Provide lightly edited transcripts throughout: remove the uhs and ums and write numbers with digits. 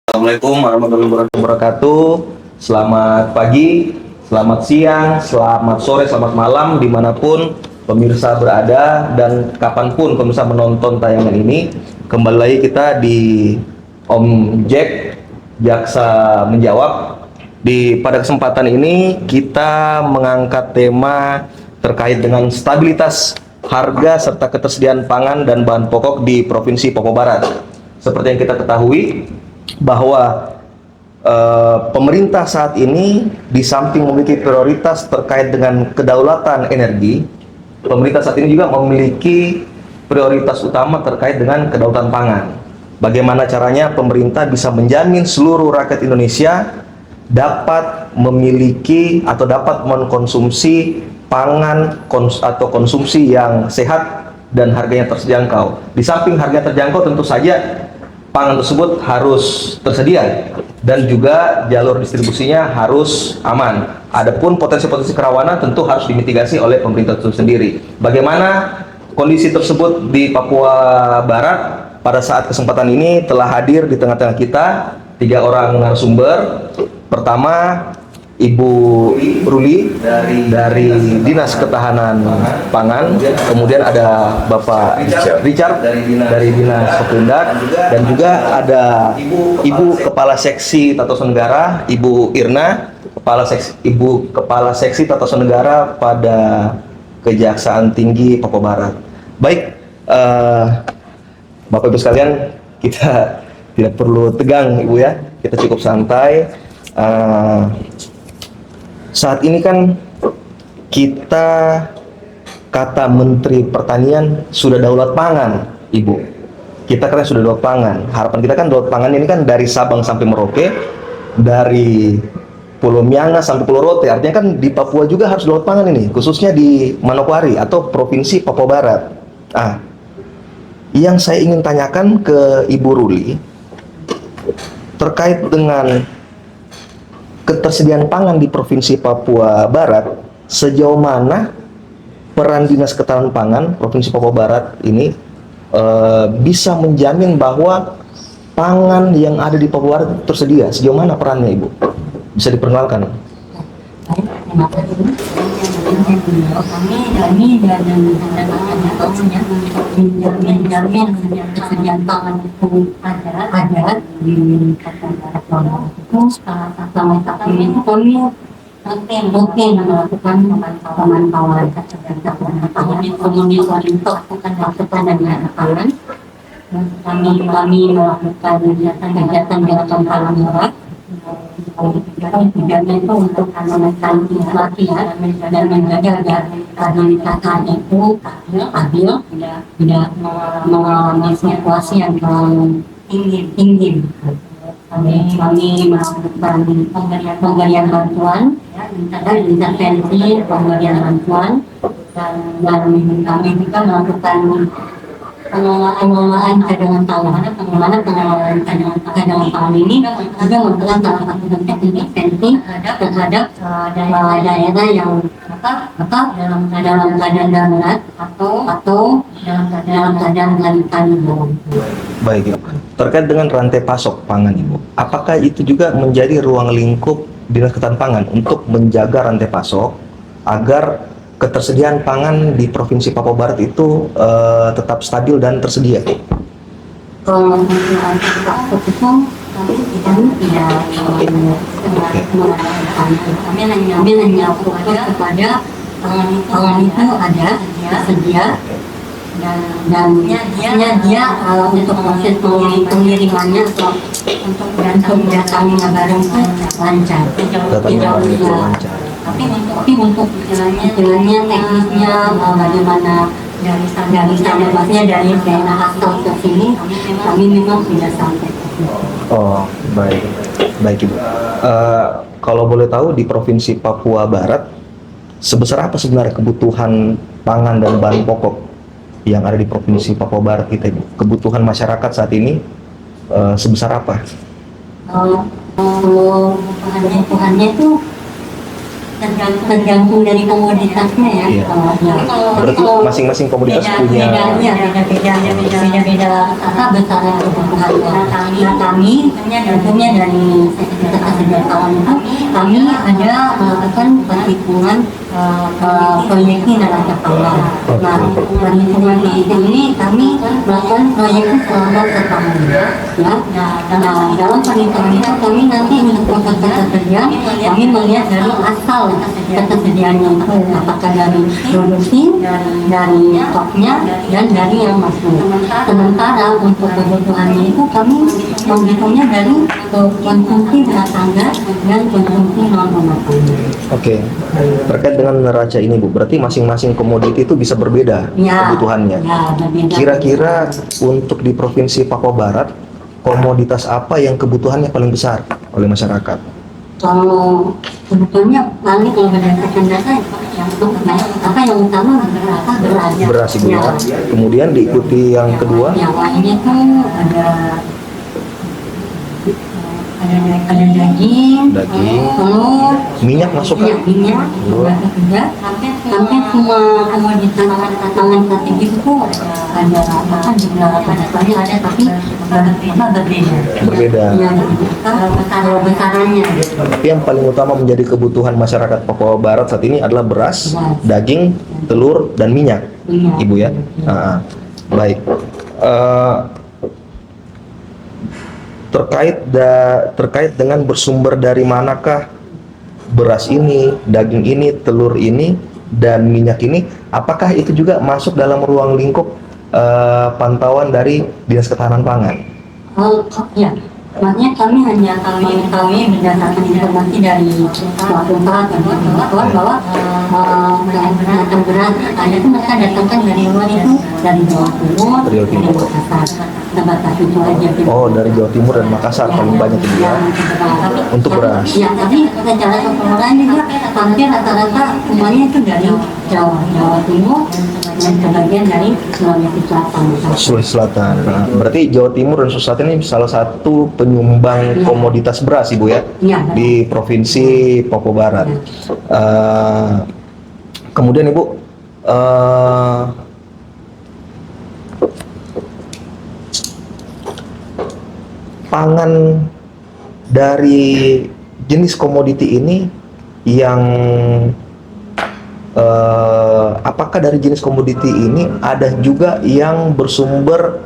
Assalamualaikum warahmatullahi wabarakatuh. Selamat pagi, selamat siang, selamat sore, selamat malam dimanapun pemirsa berada dan kapanpun pemirsa menonton tayangan ini. Kembali lagi kita di Om Jack Jaksa Menjawab. Pada kesempatan ini kita mengangkat tema terkait dengan stabilitas harga serta ketersediaan pangan dan bahan pokok di Provinsi Papua Barat. Seperti yang kita ketahui bahwa pemerintah saat ini di samping memiliki prioritas terkait dengan kedaulatan energi, pemerintah saat ini juga memiliki prioritas utama terkait dengan kedaulatan pangan. Bagaimana caranya pemerintah bisa menjamin seluruh rakyat Indonesia dapat memiliki atau dapat mengkonsumsi pangan atau konsumsi yang sehat dan harganya terjangkau. Di samping harga terjangkau, tentu saja pangan tersebut harus tersedia dan juga jalur distribusinya harus aman. Adapun potensi-potensi kerawanan tentu harus dimitigasi oleh pemerintah itu sendiri. Bagaimana kondisi tersebut di Papua Barat? Pada saat kesempatan ini telah hadir di tengah-tengah kita 3 orang narasumber. Pertama, Ibu Ruli dari Dinas Ketahanan Pangan, kemudian ada Bapak Richard dari Dinas Kopindak, dan juga ada Ibu Kepala Seksi Tata Usaha Negara, Ibu Irna, Ibu Kepala Seksi Tata Usaha Negara pada Kejaksaan Tinggi Papua Barat. Baik, Bapak Ibu sekalian, kita tidak perlu tegang Ibu ya, kita cukup santai. Saat ini kan kita, kata Menteri Pertanian, sudah daulat pangan, Ibu. Kita kan sudah daulat pangan. Harapan kita kan daulat pangan ini kan dari Sabang sampai Merauke, dari Pulau Miangas sampai Pulau Rote. Artinya kan di Papua juga harus daulat pangan ini, khususnya di Manokwari atau Provinsi Papua Barat. Yang saya ingin tanyakan ke Ibu Ruli terkait dengan ketersediaan pangan di Provinsi Papua Barat, sejauh mana peran Dinas Ketahanan Pangan Provinsi Papua Barat ini bisa menjamin bahwa pangan yang ada di Papua Barat tersedia? Sejauh mana perannya, Ibu? Bisa diperkenalkan? Terima kasih. Kami menjamin ketersediaan pangan itu ada di Papua itu. Selama ini kami mungkin melakukan pemantauan pangan itu untuk melakukan dengan pangan. Kami melakukan kegiatan gerakan pangan murah. Tujuannya itu untuk menekan inflasi dan menjaga agar stabilitas harga itu stabil, tidak mengalami fluktuasi yang terlalu tinggi. Kami melakukan pemberian bantuan dan intervensi pemberian bantuan, dan kami juga melakukan pengelolaan cadangan pangan. Bagaimana pengelolaan cadangan pangan ini juga merupakan salah satu bentuk intervensi terhadap daerah yang dalam keadaan darurat atau dalam keadaan rentan. Baik, Ibu. Terkait dengan rantai pasok pangan, Ibu, apakah itu juga menjadi ruang lingkup Dinas Ketahanan Pangan untuk menjaga rantai pasok agar ketersediaan pangan di Provinsi Papua Barat itu tetap stabil dan tersedia? Kalau untuk rantai pasok itu kami tidak mengatakan, kami hanya fokus kepada pangan itu ada tersedia, dan dia untuk proses pengirimannya atau untuk datangnya barang itu lancar. Tapi untuk jalannya teknisnya bagaimana dari sana dari daerah asal ke sini, kami memang tidak sampai. Oh, baik Ibu. Kalau boleh tahu, di Provinsi Papua Barat sebesar apa sebenarnya kebutuhan pangan dan bahan pokok yang ada di Provinsi Papua Barat kita, Ibu? Kebutuhan masyarakat saat ini sebesar apa? Kebutuhannya itu tergantung dari komoditasnya ya. Iya. Berarti masing-masing komoditas punya beda-beda apa besaran kebutuhannya. Nah kami tentunya dari ketersediaan itu kami ada melakukan perhitungan proyeksi neraca pangan. Nah perhitungan ini kami melakukan proyeksi selama setahun ya. Nah dalam perhitungan itu kami nanti untuk proses ketersediaan kami melihat dari asal ketersediaannya itu apakah dari produksi, dari stoknya, dan dari yang masuk. Sementara untuk kebutuhannya itu kami menghitungnya dari konsumsi rumah tangga dan konsumsi non rumah tangga. Oke. Terkait dengan neraca ini Bu, berarti masing-masing komoditi itu bisa berbeda Ya, kebutuhannya. ya, berbeda. Kira-kira untuk di Provinsi Papua Barat, komoditas apa yang kebutuhannya paling besar oleh masyarakat? Kalau sebetulnya paling kalau berdasarkan data apa yang utama beras. Beras Ibu ya. Kemudian diikuti yang kedua, Yang lainnya tuh ada daging, telur, minyak masuk kan? minyak, juga sampai semua komoditas pangan strategis itu ada apa juga ada tapi berbeda. Berbeda. Ya, kalau besarannya. Tapi yang paling utama menjadi kebutuhan masyarakat Papua Barat saat ini adalah beras, daging, telur, dan minyak, Minyak. Ibu ya. Baik. Terkait dengan bersumber dari manakah beras ini, daging ini, telur ini, dan minyak ini, apakah itu juga masuk dalam ruang lingkup pantauan dari Dinas Ketahanan Pangan? Ya, makanya kami hanya kami berdasarkan informasi dari suatu tempat bahwa datang beras ada itu mereka datangkan dari luar itu dari Jawa Timur, Dari Jawa Timur. Makassar, sebatas itu aja. Oh, dari Jawa Timur dan Makassar paling banyak itu ya. Untuk beras. Ya, tapi secara keseluruhan juga hampir rata-rata semuanya itu dari Jawa Timur dan sebagian dari Sulawesi Selatan. Sulawesi Selatan. Nah, berarti Jawa Timur dan Sulawesi Selatan ini salah satu penyumbang komoditas beras, Ibu ya, Iya. di Provinsi Papua Barat. Kemudian Ibu, pangan dari jenis komoditi ini yang apakah dari jenis komoditi ini ada juga yang bersumber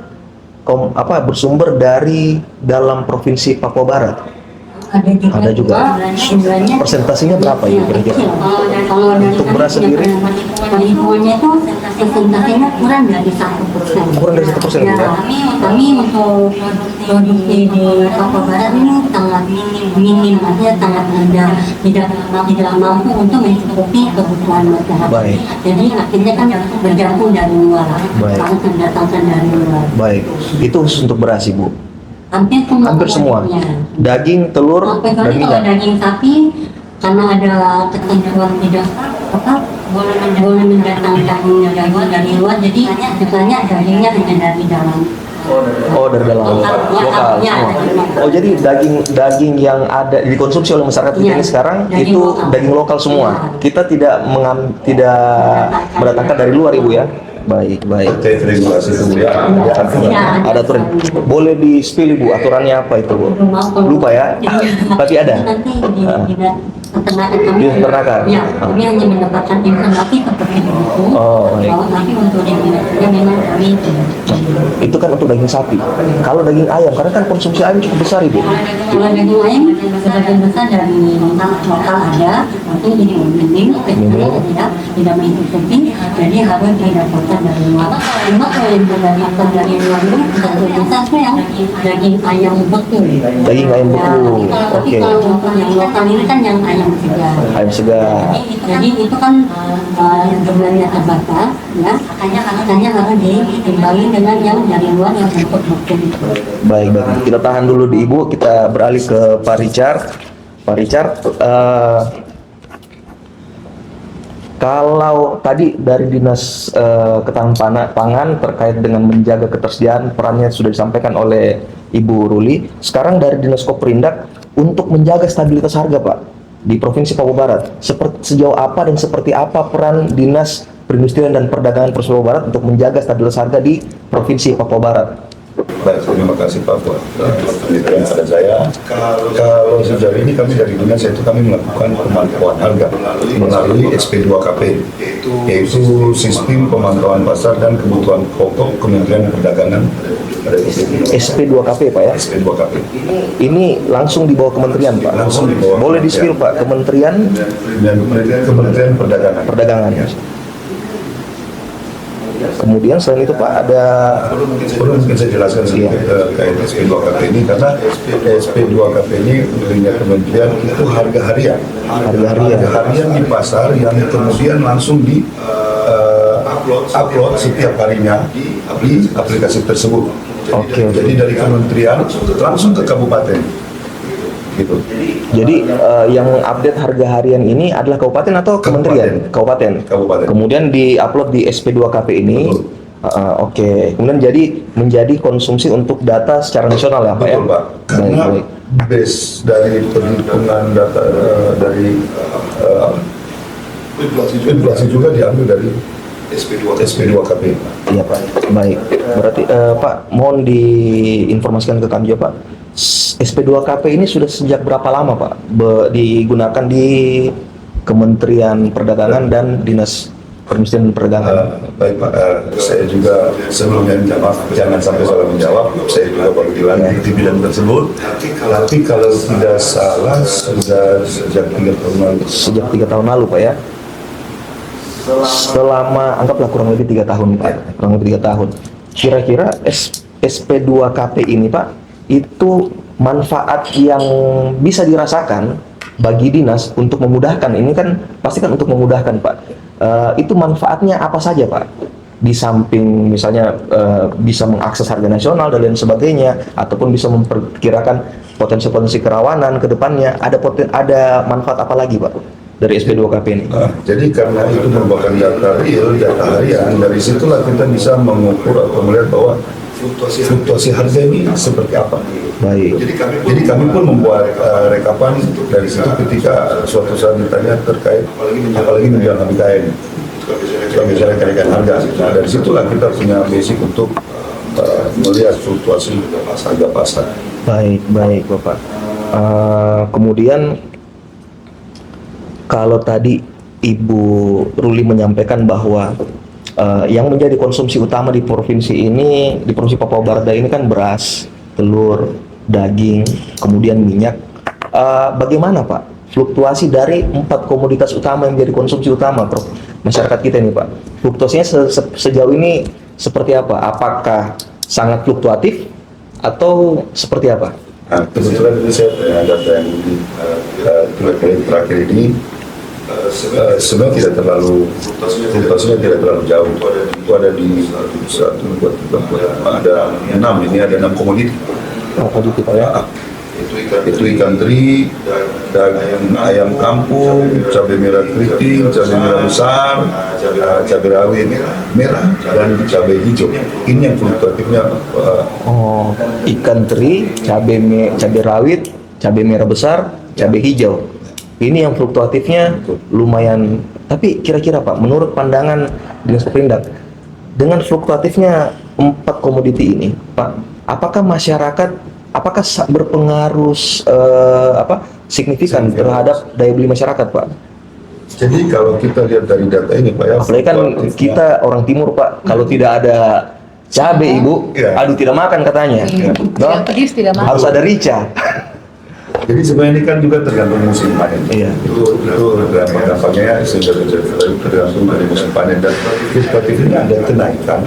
dari dalam Provinsi Papua Barat? Ada juga. Jumlahnya Persentasenya berapa ya kira-kira? Kalau dari Untuk beras sendiri? perhitungannya itu persentasenya kurang dari 1%. Kurang dari 1% Ya, ya? kami untuk produksi di Papua Barat ini sangat minim, artinya sangat rendah, tidak mampu untuk mencukupi kebutuhan masyarakat. Baik. Jadi akhirnya kan bergantung dari luar, Baik. harus mendatangkan dari luar. Baik, itu khusus untuk beras Ibu. Hampir semua. Ya. Daging, telur, dan Kecuali kalau minyak. daging sapi karena ada ketentuan tidak boleh mendatangkan daging dari luar, jadi misalnya dagingnya hanya dari dalam. Oh, dari dalam lokal Ya, semua. Oh, jadi daging yang ada dikonsumsi oleh masyarakat kita Iya, ini sekarang daging itu lokal. daging lokal semua. Iya. Kita tidak mendatangkan dari luar, Ibu ya. Baik. Terkait regulasi itu ya. Ada aturan. Boleh di-spill Ibu aturannya apa itu, Bu? Lupa ya. Tapi ada. Nanti di peternakan kami. Di peternakan. Ya, kami hanya mendapatkan informasi seperti itu. Oh, baik. Bahwa nanti untuk regulasinya memang kami tidak. Itu kan untuk daging sapi. Kalau daging ayam, karena kan konsumsi ayam cukup besar, Ibu. Kalau daging ayam sebagian besar dari lokal ada, mungkin ini mending tidak mengikuti, jadi harus didapatkan dari luar. Cuma kalau yang dari luar ini sebagian besar itu yang daging ayam beku. Daging ayam beku. Tapi Oke. kalau untuk yang lokal ini kan yang ayam segar. Ayam segar. Jadi itu kan jumlahnya terbatas, ya. Makanya harus diimbangi dengan yang dari luar yang bentuk beku. Baik. Kita tahan dulu di Ibu, kita beralih ke Pak Richard. Pak Richard, kalau tadi dari Dinas Ketahanan Pangan terkait dengan menjaga ketersediaan, perannya sudah disampaikan oleh Ibu Ruli. Sekarang dari Dinas Koperindak untuk menjaga stabilitas harga, Pak. di Provinsi Papua Barat. Sejauh apa dan seperti apa peran Dinas Perindustrian dan Perdagangan Provinsi Papua Barat untuk menjaga stabilitas harga di Provinsi Papua Barat? Baik, terima kasih Pak buat penelitian pada saya. Kalau sejauh ini kami dari dinas itu kami melakukan pemantauan harga melalui SP2KP, yaitu Sistem Pemantauan Pasar dan Kebutuhan Pokok Kementerian Perdagangan Republik Indonesia. SP2KP Pak ya? SP2KP. Ini langsung di bawah kementerian Pak? Langsung di bawah Boleh kementerian. di-spill Pak, Kementerian Dan Kementerian Perdagangan. Perdagangan. Kemudian selain itu Pak ada Perlu mungkin saya jelaskan sedikit terkait SP2KP ini, karena SP2KP ini punya kementerian itu harga harian. Harga harian di pasar yang kemudian langsung di upload setiap harinya di aplikasi tersebut. Oke. Jadi dari kementerian langsung ke kabupaten. Gitu. Jadi yang update harga harian ini adalah kabupaten atau kementerian? Kabupaten. Kabupaten. Kemudian diupload di SP2KP ini. Betul. Oke. Kemudian menjadi konsumsi untuk data secara nasional ya Pak ya? Betul Pak. Karena Baik. base dari perhitungan data dari inflasi juga diambil dari SP2KP. Iya Pak. Baik. Berarti Pak mohon diinformasikan ke kami juga Pak. SP2KP ini sudah sejak berapa lama Pak digunakan di Kementerian Perdagangan dan Dinas Perindustrian dan Perdagangan? Baik Pak, saya juga sebelumnya minta maaf, jangan sampai salah menjawab. Saya juga baru dilantik di bidang tersebut. Tapi kalau tidak salah sudah sejak 3 tahun lalu. Sejak 3 tahun lalu Pak ya? Selama anggaplah kurang lebih 3 tahun Pak, kurang lebih 3 tahun. Kira-kira SP2KP ini Pak, itu manfaat yang bisa dirasakan bagi dinas untuk memudahkan, ini kan pasti kan untuk memudahkan Pak. Itu manfaatnya apa saja Pak? Di samping misalnya bisa mengakses harga nasional dan lain sebagainya, ataupun bisa memperkirakan potensi-potensi kerawanan ke depannya, ada manfaat apa lagi Pak dari SP2KP ini? Jadi karena itu merupakan data real, data harian, dari situlah kita bisa mengukur atau melihat bahwa fluktuasi harga ini seperti apa. Baik. Jadi kami pun membuat rekapan dari situ ketika suatu saat ditanya terkait apalagi menjelang HBKN. Kita bicara kenaikan harga. Nah, dari situlah kita punya basic untuk melihat fluktuasi harga pasar. Baik Bapak. Kemudian kalau tadi Ibu Ruli menyampaikan bahwa yang menjadi konsumsi utama di provinsi ini, di Provinsi Papua Barat ini kan beras, telur, daging, kemudian minyak. Bagaimana Pak fluktuasi dari 4 komoditas utama yang menjadi konsumsi utama masyarakat kita ini Pak? Fluktuasinya sejauh ini seperti apa? Apakah sangat fluktuatif atau seperti apa? Nah, kebetulan ini saya punya data yang di 3 kali terakhir ini sebenarnya tidak terlalu, fluktuasinya tidak terlalu jauh. Itu ada di 1, 2, 3, 4, ada 6, ini ada 6 komoditi. Komoditi Pak ya? Itu ikan teri, daging ayam kampung, cabai merah keriting, cabai merah besar, cabai rawit merah, dan cabai hijau. Ini yang fluktuatifnya. Ikan teri, cabai rawit, cabai merah besar, cabai hijau. Ini yang fluktuatifnya lumayan. Tapi kira-kira Pak, menurut pandangan Dinas Perindak, dengan fluktuatifnya 4 komoditi ini, Pak, apakah masyarakat berpengaruh signifikan terhadap daya beli masyarakat, Pak? Jadi kalau kita lihat dari data ini, Pak, ya, Apalagi kan kita orang timur, Pak, kalau tidak ada cabai, Ibu, Ya. aduh tidak makan katanya. Tidak pedis, tidak makan. Harus ada rica. Jadi sebenarnya ini kan juga tergantung musim panen. Iya. Itu gampangnya sehingga tergantung dari musim panen, dan fluktuatif ini ada kenaikan,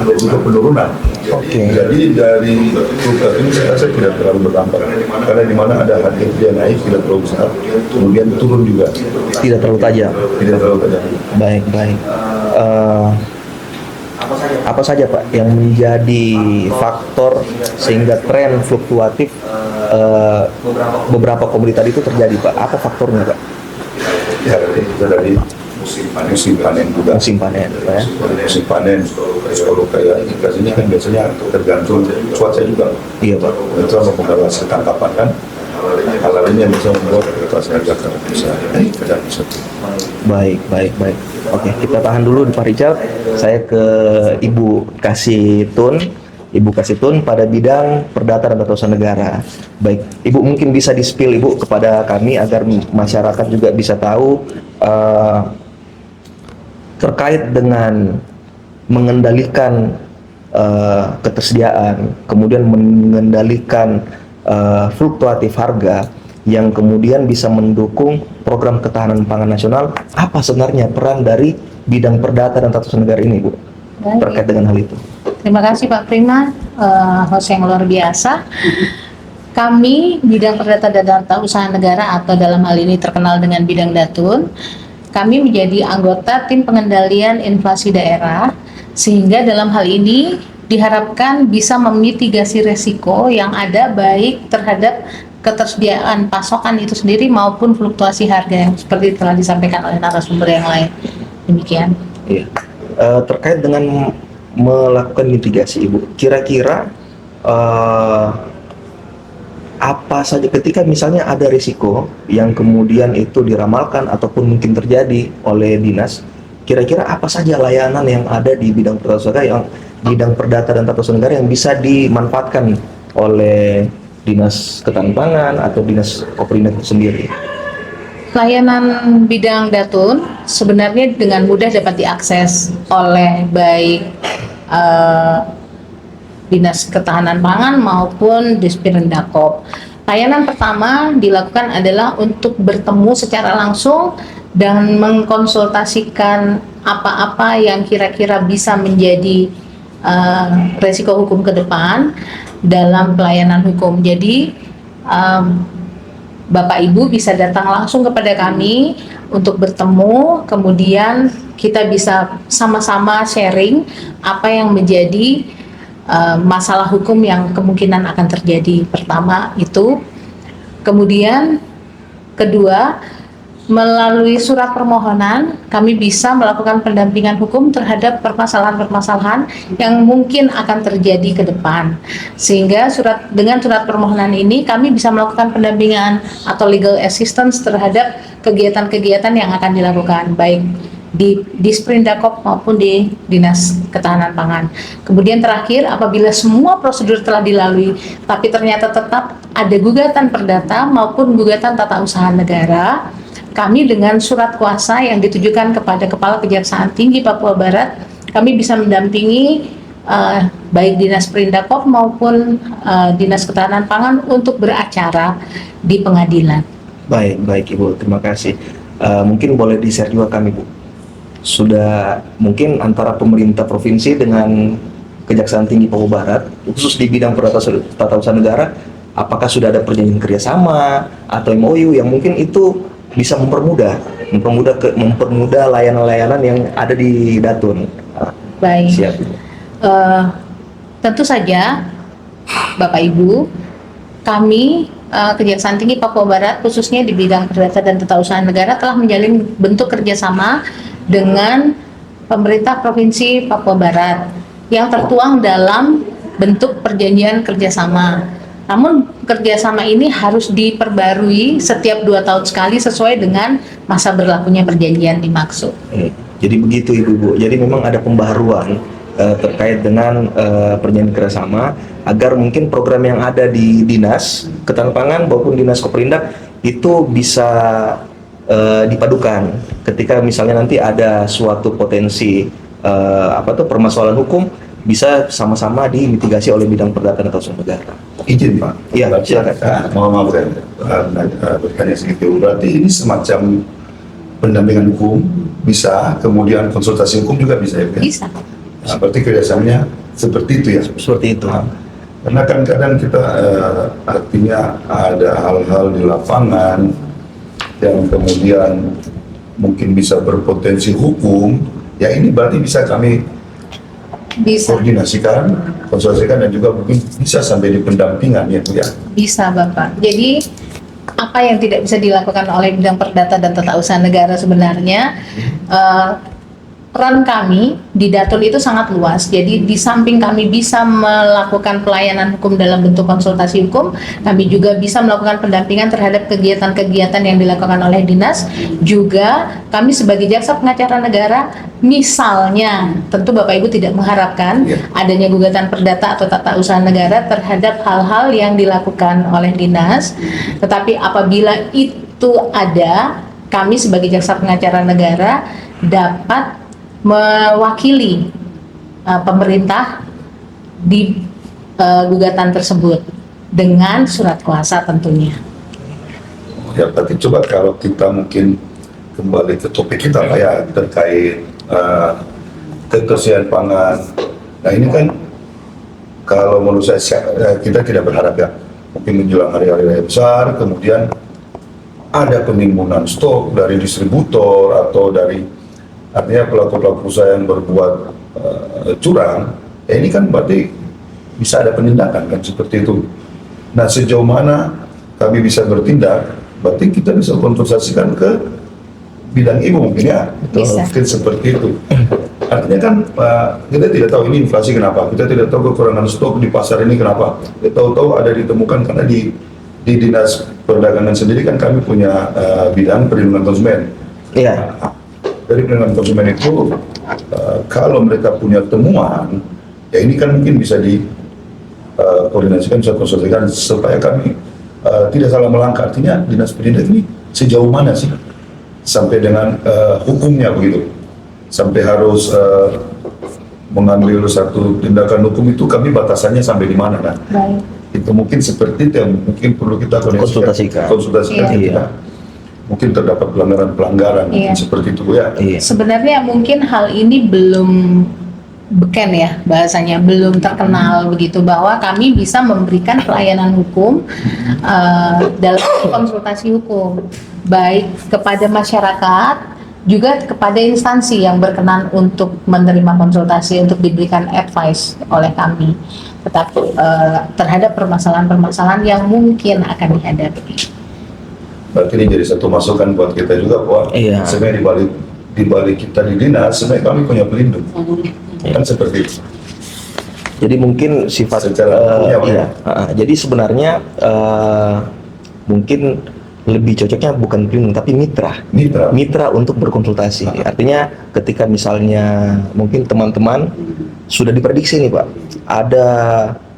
ada juga penurunan. Oke. Jadi dari fluktuatif ini saya rasa tidak terlalu berdampak, karena di mana ada harga dia naik tidak terlalu besar, kemudian turun juga Tidak terlalu tajam. tidak terlalu tajam. Baik. Apa saja Pak yang menjadi faktor sehingga tren fluktuatif beberapa komoditas itu terjadi, Pak? Apa faktornya, Pak? Ya, itu dari musim panen juga. Musim panen, Pak ya? Musim panen, kalau kayak ikan ini kan biasanya tergantung cuaca juga. Iya, Pak. Itu mempengaruhi hasil tangkapan kan. hal lain yang bisa membuat kualitas harga bisa naik ke dalam satu. Baik. Oke, kita tahan dulu Pak Richard. Saya ke Ibu Kasitun pada bidang perdata dan tata usaha negara. Baik, Ibu mungkin bisa di-spill Ibu kepada kami agar masyarakat juga bisa tahu terkait dengan mengendalikan ketersediaan, kemudian mengendalikan fluktuatif harga yang kemudian bisa mendukung program ketahanan pangan nasional. Apa sebenarnya peran dari bidang perdata dan tata usaha negara ini, Bu? Baik. Terkait dengan hal itu. Terima kasih Pak Prima, host yang luar biasa. Kami bidang perdata dan tata usaha negara atau dalam hal ini terkenal dengan bidang Datun, kami menjadi anggota tim pengendalian inflasi daerah, sehingga dalam hal ini diharapkan bisa memitigasi resiko yang ada baik terhadap ketersediaan pasokan itu sendiri maupun fluktuasi harga yang seperti telah disampaikan oleh narasumber yang lain. Demikian. Iya. Terkait dengan melakukan mitigasi, Ibu, kira-kira apa saja ketika misalnya ada risiko yang kemudian itu diramalkan ataupun mungkin terjadi oleh dinas, kira-kira apa saja layanan yang ada di bidang perdata dan tata usaha negara yang bisa dimanfaatkan oleh dinas ketahanan pangan atau dinas Koprindak itu sendiri? Layanan bidang Datun sebenarnya dengan mudah dapat diakses oleh baik Dinas Ketahanan Pangan maupun Disperindak. Layanan pertama dilakukan adalah untuk bertemu secara langsung dan mengkonsultasikan apa-apa yang kira-kira bisa menjadi resiko hukum ke depan dalam pelayanan hukum. Jadi Bapak Ibu bisa datang langsung kepada kami untuk bertemu, kemudian kita bisa sama-sama sharing apa yang menjadi masalah hukum yang kemungkinan akan terjadi. Pertama itu, kemudian kedua, melalui surat permohonan kami bisa melakukan pendampingan hukum terhadap permasalahan-permasalahan yang mungkin akan terjadi ke depan, sehingga dengan surat permohonan ini kami bisa melakukan pendampingan atau legal assistance terhadap kegiatan-kegiatan yang akan dilakukan baik di Disperindak maupun di Dinas Ketahanan Pangan. Kemudian terakhir, apabila semua prosedur telah dilalui tapi ternyata tetap ada gugatan perdata maupun gugatan tata usaha negara, kami dengan surat kuasa yang ditujukan kepada Kepala Kejaksaan Tinggi Papua Barat, kami bisa mendampingi baik Dinas Perindakop maupun Dinas Ketahanan Pangan untuk beracara di pengadilan. Baik Ibu, terima kasih. Mungkin boleh di-share juga kami, Bu. Sudah mungkin antara pemerintah provinsi dengan Kejaksaan Tinggi Papua Barat, khusus di bidang tata usaha negara, apakah sudah ada perjanjian kerjasama atau MOU yang mungkin itu bisa mempermudah layanan-layanan yang ada di Datun? Baik. Siap. Tentu saja, Bapak Ibu, kami Kejaksaan Tinggi Papua Barat khususnya di bidang perdata dan tata usaha negara telah menjalin bentuk kerjasama dengan pemerintah Provinsi Papua Barat yang tertuang dalam bentuk perjanjian kerjasama. Namun kerjasama ini harus diperbarui setiap 2 tahun sekali sesuai dengan masa berlakunya perjanjian dimaksud. Jadi begitu Ibu. Jadi memang ada pembaharuan terkait dengan perjanjian kerjasama agar mungkin program yang ada di Dinas Ketahanan Pangan maupun Dinas Koprindak itu bisa dipadukan ketika misalnya nanti ada suatu potensi permasalahan hukum, bisa sama-sama dimitigasi oleh bidang perdata dan tata usaha negara. Izin Pak. Iya, silakan. Mohon maaf saya bertanya sedikit. Berarti ini semacam pendampingan hukum bisa, kemudian konsultasi hukum juga bisa ya? Bisa. Nah, berarti kerjasamanya seperti itu ya? Seperti itu. Karena kan kadang kita artinya ada hal-hal di lapangan yang kemudian mungkin bisa berpotensi hukum, ya ini berarti bisa kami koordinasikan, konsultasikan, dan juga mungkin bisa sampai di pendampingan ya Bu ya. Bisa Bapak. Jadi apa yang tidak bisa dilakukan oleh bidang perdata dan tata usaha negara sebenarnya peran kami di Datun itu sangat luas. Jadi di samping kami bisa melakukan pelayanan hukum dalam bentuk konsultasi hukum, kami juga bisa melakukan pendampingan terhadap kegiatan-kegiatan yang dilakukan oleh dinas. Juga kami sebagai jaksa pengacara negara, misalnya, tentu Bapak Ibu tidak mengharapkan adanya gugatan perdata atau tata usaha negara terhadap hal-hal yang dilakukan oleh dinas. Tetapi apabila itu ada, kami sebagai jaksa pengacara negara dapat mewakili pemerintah di gugatan tersebut dengan surat kuasa tentunya. Ya, berarti coba kalau kita mungkin kembali ke topik kita Pak ya, terkait ketersediaan pangan. Nah ini kan kalau menurut saya kita tidak berharap ya, mungkin menjelang hari-hari raya besar, kemudian ada penimbunan stok dari distributor atau dari artinya pelaku-pelaku usaha yang berbuat curang, ya ini kan berarti bisa ada penindakan kan seperti itu. Nah sejauh mana kami bisa bertindak, berarti kita bisa konsultasikan ke bidang ibu mungkin ya, Bisa. mungkin seperti itu. Artinya kan kita tidak tahu ini inflasi kenapa, kita tidak tahu kekurangan stok di pasar ini kenapa, kita tahu-tahu ada ditemukan karena di dinas perdagangan sendiri kan kami punya bidang perlindungan konsumen. Iya. Dari perlindungan konsumen itu kalau mereka punya temuan, ya ini kan mungkin bisa di koordinasikan, bisa konsultasikan supaya kami tidak salah melangkah. Artinya dinas pendidikan ini sejauh mana sih sampai dengan hukumnya begitu, sampai harus mengambil satu tindakan hukum itu kami batasannya sampai di mana kan? Baik. Itu mungkin seperti itu yang mungkin perlu kita konsultasikan Konsultasikan. kita. Mungkin terdapat pelanggaran Iya. seperti itu ya. Iya. Sebenarnya mungkin hal ini belum beken ya bahasanya, belum terkenal begitu bahwa kami bisa memberikan pelayanan hukum dalam konsultasi hukum baik kepada masyarakat juga kepada instansi yang berkenan untuk menerima konsultasi untuk diberikan advice oleh kami, tetapi terhadap permasalahan-permasalahan yang mungkin akan dihadapi. Berarti ini jadi satu masukan buat kita juga bahwa Iya. sebenarnya di balik kita di dinas sebenarnya kami punya pelindung. Kan seperti itu. Jadi mungkin sifat Secara hukumnya, Pak, iya. Jadi sebenarnya mungkin lebih cocoknya bukan pelindung tapi mitra. Mitra. Untuk berkonsultasi. Artinya ketika misalnya mungkin teman-teman sudah diprediksi nih Pak, ada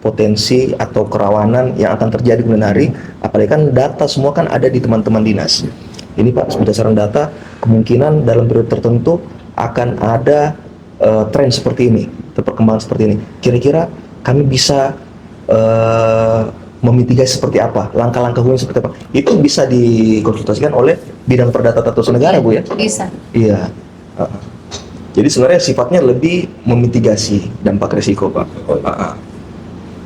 potensi atau kerawanan yang akan terjadi kemudian hari, apalagi kan data semua kan ada di teman-teman dinas. Ini Pak, berdasarkan data, kemungkinan dalam periode tertentu akan ada tren seperti ini, perkembangan seperti ini. Kira-kira kami bisa memitigasi seperti apa, langkah-langkah hukum seperti apa, itu bisa dikonsultasikan oleh bidang perdata tata usaha negara Bu ya? Bisa. Iya. Jadi sebenarnya sifatnya lebih memitigasi dampak risiko Pak.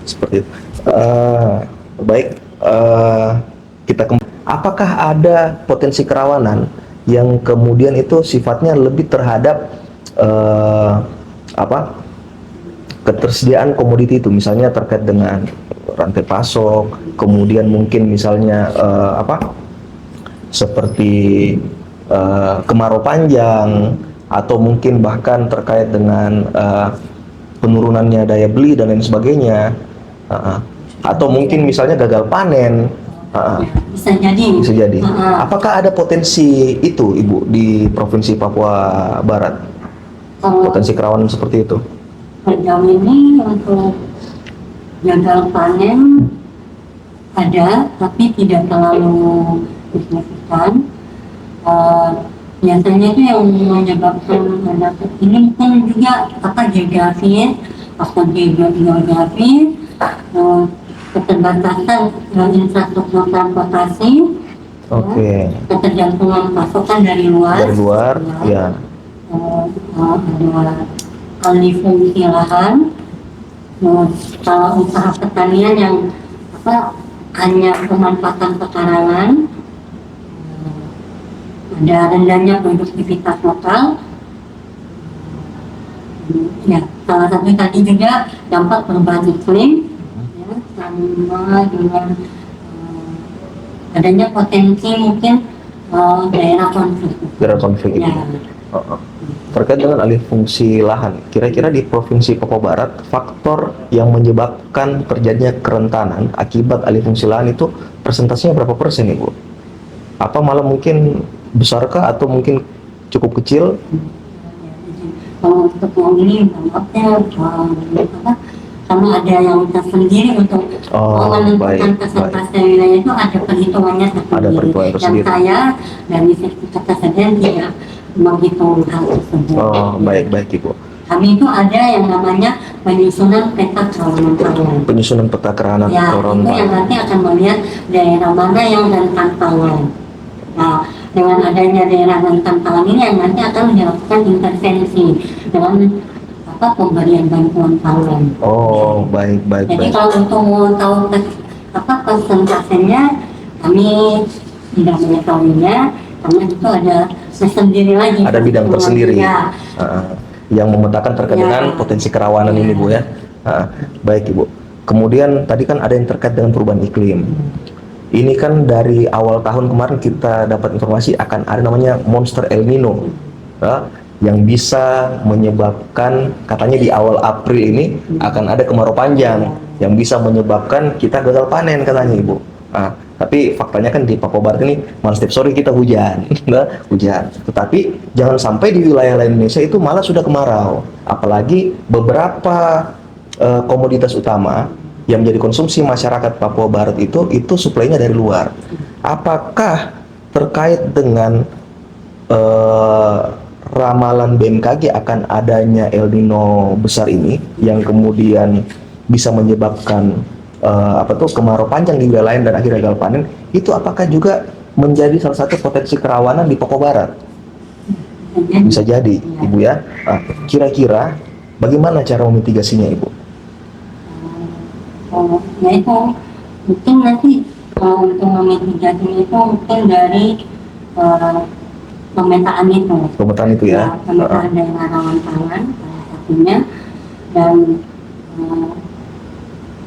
Seperti itu. Baik, apakah ada potensi kerawanan yang kemudian itu sifatnya lebih terhadap ketersediaan komoditi itu, misalnya terkait dengan rantai pasok, kemudian mungkin misalnya seperti kemarau panjang, atau mungkin bahkan terkait dengan penurunannya daya beli dan lain sebagainya, atau mungkin misalnya gagal panen. Bisa jadi. Bisa jadi. Apakah ada potensi itu Ibu di Provinsi Papua Barat? Potensi kerawanan seperti itu? Sejauh ini untuk gagal panen ada, tapi tidak terlalu signifikan. Biasanya itu yang menyebabkan ada ini mungkin juga geografi atau geografi, keterbatasan infrastruktur transportasi, Oke. ketergantungan pasokan dari luar, Ya. alih fungsi lahan, kalau usaha pertanian yang hanya pemanfaatan pekarangan, ada rendahnya produktivitas lokal. Ya, salah satu tadi juga dampak perubahan iklim, ya, sama dengan adanya potensi mungkin daerah konflik. Daerah konflik itu. Ya. terkait dengan alih fungsi lahan, kira-kira di Provinsi Papua Barat, faktor yang menyebabkan terjadinya kerentanan akibat alih fungsi lahan itu persentasenya berapa persen, Ibu? Apa malah mungkin besarkah atau mungkin cukup kecil? Kalau untuk yang ini maksudnya apa, karena ada yang tersendiri untuk menentukan persentase wilayah itu ada perhitungannya tersendiri. Ada perhitungan Yang tersendiri. saya dari sertifikat kesediaan tidak menghitung hal tersebut. Oh, baik Ibu. Kami itu ada yang namanya penyusunan peta kerawanan pangan. Penyusunan peta kerawanan Ya, itu yang nanti akan melihat daerah mana yang rentan pangan. Nah, dengan adanya daerah rentan pangan ini yang nanti akan dilakukan intervensi dengan pemberian bantuan pangan. Oh, baik. Jadi kalau untuk mau tahu persentasenya, kami tidak mengetahuinya karena itu ada sendiri lagi. Ada bidang tersendiri. Ya. Yang memetakan terkait dengan potensi kerawanan ini, Bu ya. Baik Ibu. Kemudian tadi kan ada yang terkait dengan perubahan iklim. Ini kan dari awal tahun kemarin kita dapat informasi akan ada namanya monster El Nino, yang bisa menyebabkan, katanya di awal April ini akan ada kemarau panjang yang bisa menyebabkan kita gagal panen katanya, Ibu. Tapi faktanya kan di Papua Barat ini malah setiap sore kita hujan, hujan. Tetapi jangan sampai di wilayah lain Indonesia itu malah sudah kemarau. Apalagi beberapa komoditas utama yang menjadi konsumsi masyarakat Papua Barat itu suplainya dari luar. Apakah terkait dengan ramalan BMKG akan adanya El Nino besar ini yang kemudian bisa menyebabkan kemarau panjang di wilayah lain dan akhirnya gagal panen, itu apakah juga menjadi salah satu potensi kerawanan di Papua Barat? Bisa jadi, Ibu ya. Kira-kira bagaimana cara memitigasinya, Ibu? Ya itu mungkin nanti untuk memitigasinya itu mungkin dari pemetaan itu. Pemetaan itu ya. Pemetaan daerah rawan pangan salah satunya, dan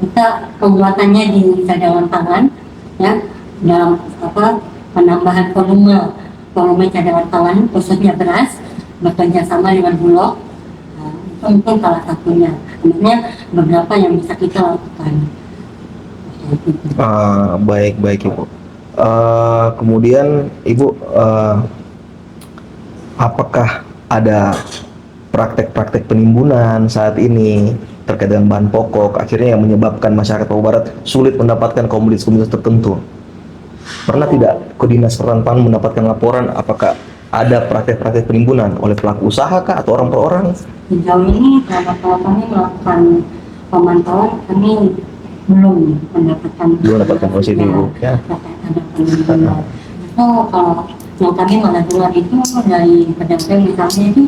kita pembuatannya di cadangan pangan ya, dalam penambahan volume cadangan pangan khususnya beras, bekerja sama dengan Bulog. Itu mungkin salah satunya. Sebenarnya beberapa yang bisa kita lakukan. Baik Ibu. Kemudian Ibu, apakah ada praktek-praktek penimbunan saat ini terkait dengan bahan pokok akhirnya yang menyebabkan masyarakat Papua Barat sulit mendapatkan komoditas-komoditas tertentu? Pernah tidak ke Dinas Pertanian Pangan mendapatkan laporan apakah ada praktek-praktek penimbunan oleh pelaku usaha kah atau orang per orang? Sejauh ini kalau kami melakukan pemantauan, kami belum mendapatkan positif, Bu ya. Itu kalau yang kami malah dengar itu dari pedagang misalnya itu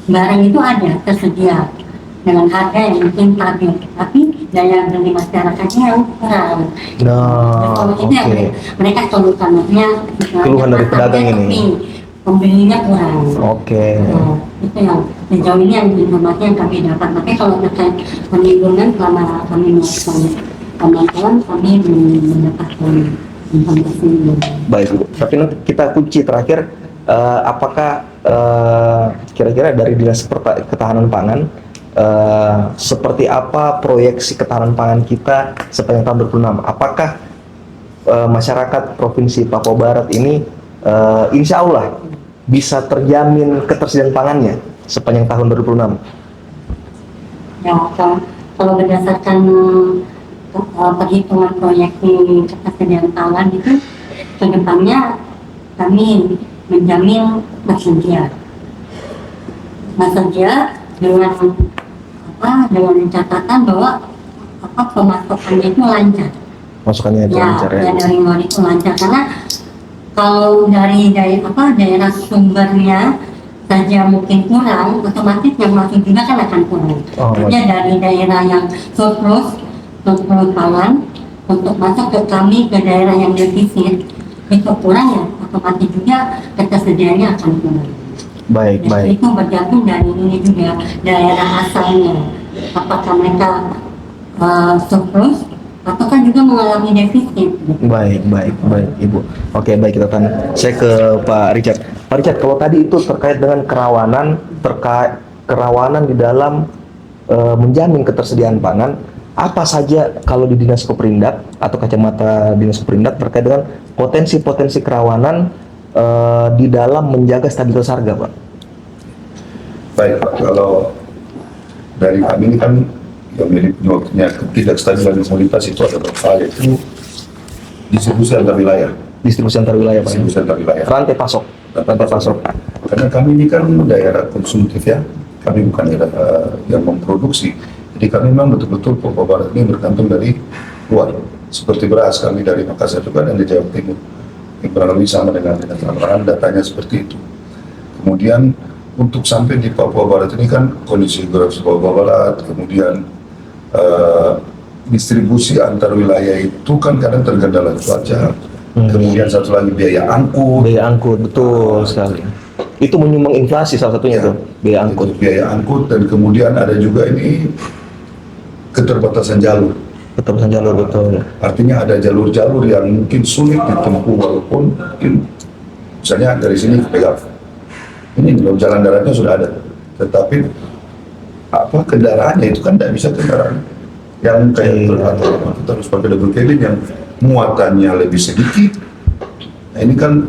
barang itu ada tersedia dengan harga yang mungkin stabil, tapi daya beli masyarakatnya yang kurang. Kalau itu yang mereka keluhkan, maksudnya keluhan dari pedagang ini. Pembelinya kurang. Itu yang sejauh ini yang informasi yang kami dapat. Tapi kalau terkait penimbunan, selama kami melakukan pemantauan, kami belum mendapatkan informasi. Baik Bu, tapi nanti kita kunci terakhir, apakah kira-kira dari Dinas Ketahanan Pangan seperti apa proyeksi ketahanan pangan kita sepanjang tahun 2026? Apakah masyarakat Provinsi Papua Barat ini insya Allah bisa terjamin ketersediaan pangannya sepanjang tahun 2026? Ya, kalau berdasarkan perhitungan proyeksi ketersediaan pangan itu, kedepannya kami menjamin tersedia dengan catatan bahwa pemasukannya itu lancar. Masukannya itu lancar ya? Dari luar itu lancar, karena kalau dari daerah sumbernya saja mungkin kurang, otomatis yang masuk juga kan akan kurang. Dari daerah yang surplus pangan untuk masuk ke kami ke daerah yang defisit itu kurang, ya otomatis juga ketersediaannya akan kurang. Baik. Itu bergantung dari ini juga daerah asalnya, apakah mereka surplus apakah juga mengalami defisit. Baik, baik, baik, Ibu. Oke, baik, kita tanya. Saya ke Pak Richard. Pak Richard, kalau tadi itu terkait dengan kerawanan di dalam menjamin ketersediaan pangan, apa saja kalau di Dinas Koperindak atau kacamata Dinas Koperindak terkait dengan potensi-potensi kerawanan di dalam menjaga stabilitas harga, Pak? Baik Pak, kalau dari kami ini kan yang miliknya ketidakstabilan komoditas itu ada beberapa hal, yaitu distribusi antar wilayah. Distribusi antar wilayah, Pak. Distribusi antar wilayah. Rantai pasok. Rantai pasok. Karena kami ini kan daerah konsumtif ya, kami bukan daerah yang memproduksi. Jadi kami memang betul-betul Papua Barat ini bergantung dari luar. Seperti beras kami dari Makassar juga dan di Jawa Timur. Yang kurang lebih sama dengan Tangerang, datanya seperti itu. Kemudian untuk sampai di Papua Barat ini kan kondisi geografis Papua Barat, kemudian distribusi antar wilayah itu kan kadang terkendala cuaca. Kemudian satu lagi biaya angkut. Biaya angkut, betul sekali. Itu menyumbang inflasi salah satunya Ya, tuh, biaya angkut. itu biaya angkut, dan kemudian ada juga ini keterbatasan jalur. Keterbatasan jalur, betul. Artinya ada jalur-jalur yang mungkin sulit ditempuh walaupun mungkin misalnya dari sini ke Pegang. Ini belum jalan daratnya sudah ada, tetapi apa kendaraannya itu kan tidak bisa kendaraan yang kayak kita harus pakai double cabin yang muatannya lebih sedikit. Nah, ini kan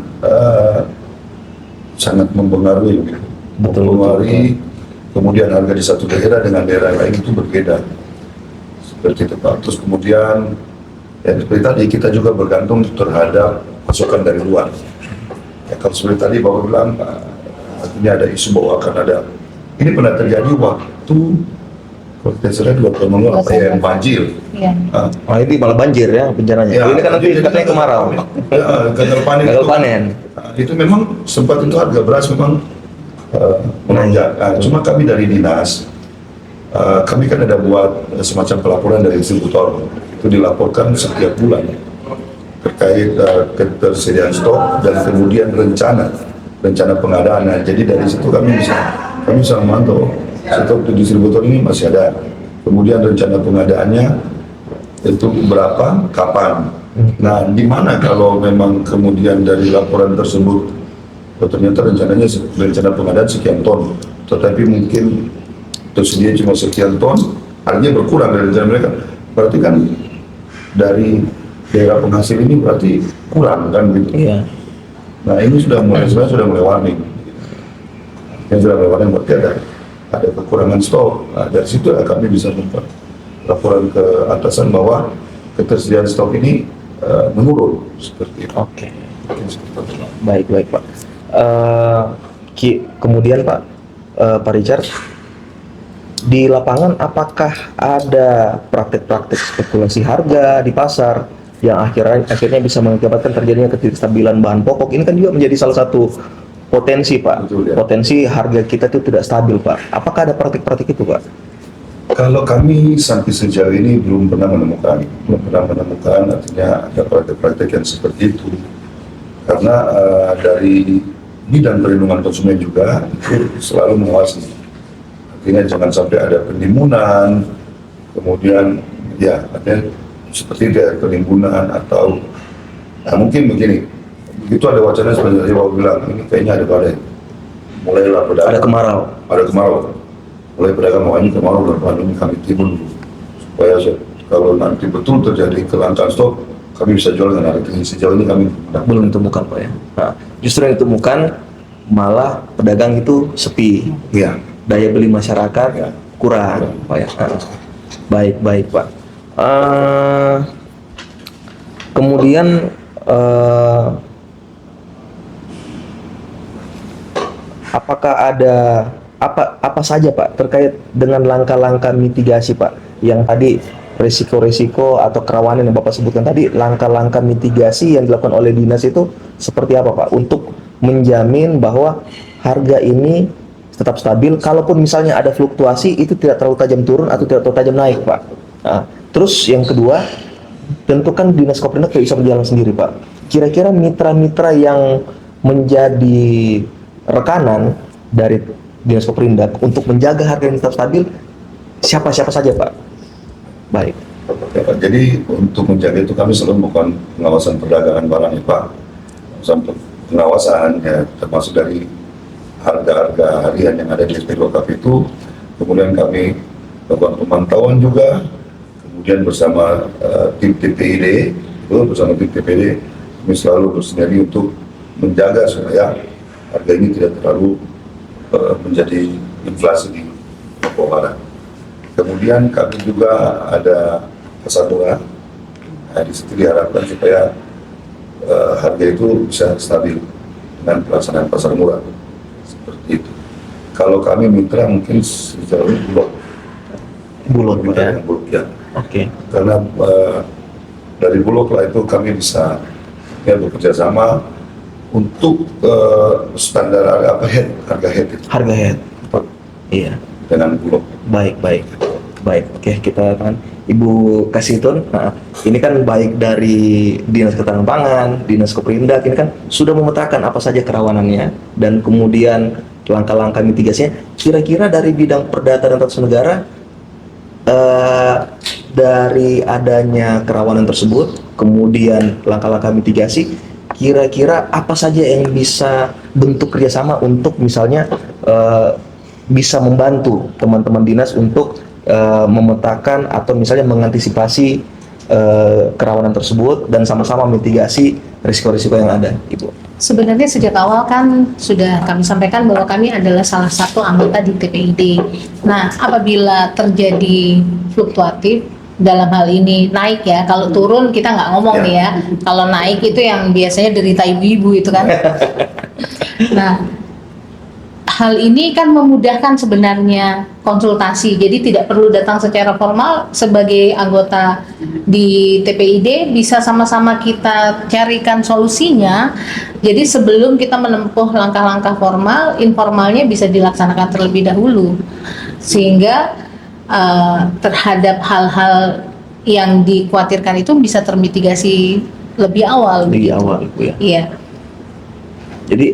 sangat mempengaruhi, gitu. Betul, Mempengaruhi. Kemudian harga di satu daerah dengan daerah lain itu berbeda. Seperti itu Pak. Terus kemudian ya seperti tadi kita juga bergantung terhadap masukan dari luar. Ya kalau seperti tadi Bapak bilang artinya ada isu bahwa akan ada, ini pernah terjadi waktu kalau tidak salah 2 tahun lalu apa ya, yang banjir. Iya. Oh, ini malah banjir ya bencananya. Ya, Ini kan nanti jadi katanya kemarau. Gagal panen. Gagal itu. panen. Itu memang sempat itu harga beras memang menanjak. Cuma kami dari dinas, kami kan ada buat semacam pelaporan dari distributor. Itu dilaporkan setiap bulan terkait ketersediaan stok dan kemudian rencana pengadaan. Nah, jadi dari situ kami bisa memantau stok di distributor ini masih ada. Kemudian rencana pengadaannya itu berapa, kapan. Nah, di mana kalau memang kemudian dari laporan tersebut ternyata rencana pengadaan sekian ton, tetapi mungkin tersedia cuma sekian ton, artinya berkurang dari rencana mereka. Berarti kan dari daerah penghasil ini berarti kurang kan gitu. Iya. Nah, ini sebenarnya sudah mulai warning. Yang sudah mulai warning berarti ada kekurangan stok. Nah, dari situ kami bisa membuat laporan ke atasan bahwa ketersediaan stok ini menurun seperti itu. Oke. Baik, baik, Pak. Kemudian Pak Richard, di lapangan apakah ada praktik-praktik spekulasi harga di pasar yang akhirnya bisa mengakibatkan terjadinya ketidakstabilan bahan pokok? Ini kan juga menjadi salah satu potensi, Pak. Betul, ya. Potensi harga kita itu tidak stabil, Pak. Apakah ada praktik-praktik itu, Pak? Kalau kami sampai sejauh ini belum pernah menemukan, artinya ada praktek-praktek yang seperti itu. Karena dari bidang perlindungan konsumen juga itu selalu mengawasi. Artinya jangan sampai ada penimbunan, kemudian ya artinya seperti itu ya, penimbunan atau mungkin begini, begitu ada wacana sebenarnya Bapak bilang ini kayaknya ada badai, mulailah pedagang. Ada kemarau. Mulai pedagang mau ini kemarau dan ini kami timbul dulu supaya kalau nanti betul terjadi kelangkaan stok kami bisa jual dengan harga tinggi. Sejauh ini kami Belum ditemukan, Pak ya. Nah, justru yang ditemukan malah pedagang itu sepi. ya. Daya beli masyarakat Ya. kurang, Pak ya. Baik, baik, Pak. Kemudian apakah ada apa saja, Pak, terkait dengan langkah-langkah mitigasi, Pak, yang tadi resiko-resiko atau kerawanan yang Bapak sebutkan tadi, langkah-langkah mitigasi yang dilakukan oleh dinas itu seperti apa, Pak, untuk menjamin bahwa harga ini tetap stabil, kalaupun misalnya ada fluktuasi itu tidak terlalu tajam turun atau tidak terlalu tajam naik, Pak. Nah, terus yang kedua, tentu kan Dinas Koperindak tidak bisa berjalan sendiri, Pak. Kira-kira mitra-mitra yang menjadi rekanan dari Dinas Koperindak untuk menjaga harga yang tetap stabil, siapa-siapa saja, Pak? Baik. Ya, Pak. Jadi untuk menjaga itu kami selalu melakukan pengawasan perdagangan barang ya Pak. Sampai pengawasan ya termasuk dari harga-harga harian yang ada di SP2KP itu. Kemudian kami melakukan pemantauan juga. Kemudian bersama tim TPID, kami selalu bersinergi untuk menjaga supaya harga ini tidak terlalu menjadi inflasi di Papua Barat. Kemudian kami juga ada kesatuan. Nah, di situ diharapkan supaya harga itu bisa stabil dengan pelaksanaan pasar murah seperti itu. Kalau kami mitra mungkin secara Bulog mitra ya. dengan Bulog ya. Oke. Karena dari Bulog lah itu kami bisa ya bekerja sama untuk standar harga head itu Harga head. Iya. dengan Bulog. Baik. Oke, kita kan Ibu Kasitun. Nah, ini kan baik dari Dinas Ketahanan Pangan, Dinas Koperindak, ini kan sudah memetakan apa saja kerawanannya dan kemudian langkah-langkah mitigasinya. Kira-kira dari bidang perdata dan tata usaha negara, dari adanya kerawanan tersebut, kemudian langkah-langkah mitigasi, kira-kira apa saja yang bisa bentuk kerjasama untuk misalnya bisa membantu teman-teman dinas untuk memetakan atau misalnya mengantisipasi kerawanan tersebut dan sama-sama mitigasi risiko-risiko yang ada, Ibu. Sebenarnya sejak awal kan sudah kami sampaikan bahwa kami adalah salah satu anggota di TPID. Nah, apabila terjadi fluktuatif dalam hal ini naik ya, kalau turun kita nggak ngomong nih ya. Kalau naik itu yang biasanya derita ibu-ibu itu kan. Nah, hal ini kan memudahkan sebenarnya konsultasi, jadi tidak perlu datang secara formal sebagai anggota di TPID, bisa sama-sama kita carikan solusinya. Jadi sebelum kita menempuh langkah-langkah formal, informalnya bisa dilaksanakan terlebih dahulu, sehingga terhadap hal-hal yang dikhawatirkan itu bisa termitigasi lebih awal. Lebih begitu. awal, Ibu ya. Iya. Jadi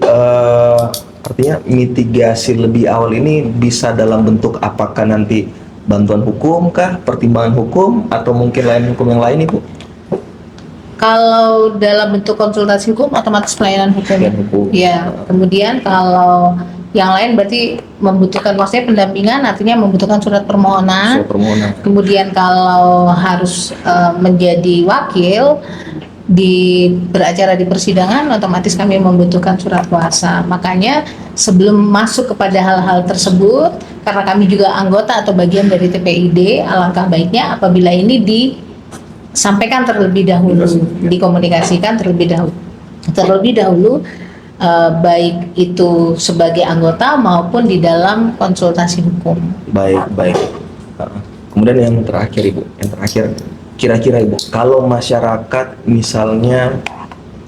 artinya mitigasi lebih awal ini bisa dalam bentuk apakah nanti bantuan hukum kah, pertimbangan hukum, atau mungkin lain hukum yang lain, Ibu? Kalau dalam bentuk konsultasi hukum, otomatis pelayanan hukum. Pelayanan hukum. Ya, kemudian kalau yang lain berarti membutuhkan, maksudnya pendampingan, artinya membutuhkan surat permohonan. Surat permohonan. Kemudian kalau harus menjadi wakil beracara di persidangan, otomatis kami membutuhkan surat kuasa. Makanya sebelum masuk kepada hal-hal tersebut, karena kami juga anggota atau bagian dari TPID, alangkah baiknya apabila ini disampaikan terlebih dahulu, dikomunikasikan terlebih dahulu, baik itu sebagai anggota maupun di dalam konsultasi hukum. Baik. Kemudian yang terakhir, Ibu, kira-kira Ibu, kalau masyarakat misalnya